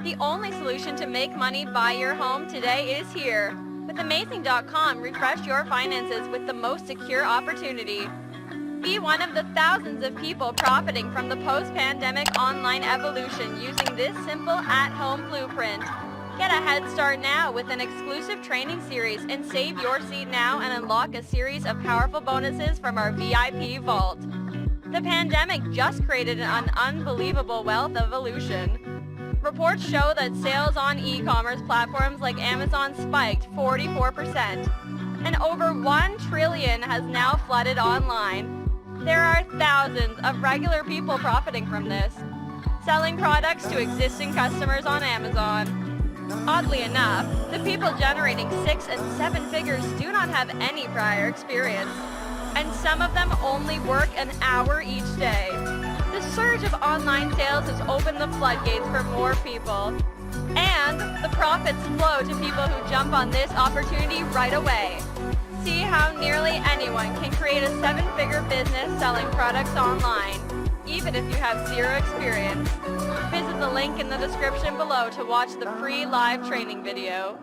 The only solution to make money buy your home today is here. With Amazing.com, refresh your finances with the most secure opportunity. Be one of the thousands of people profiting from the post-pandemic online evolution using this simple at-home blueprint. Get a head start now with an exclusive training series and save your seat now and unlock a series of powerful bonuses from our VIP vault. The pandemic just created an unbelievable wealth evolution. Reports show that sales on e-commerce platforms like Amazon spiked 44%, and over $1 trillion has now flooded online. There are thousands of regular people profiting from this, selling products to existing customers on Amazon. Oddly enough, the people generating 6 and 7 figures do not have any prior experience, and some of them only work an hour each day. The surge of online sales has opened the floodgates for more people, and the profits flow to people who jump on this opportunity right away. See how nearly anyone can create a 7-figure business selling products online, even if you have zero experience. Visit the link in the description below to watch the free live training video.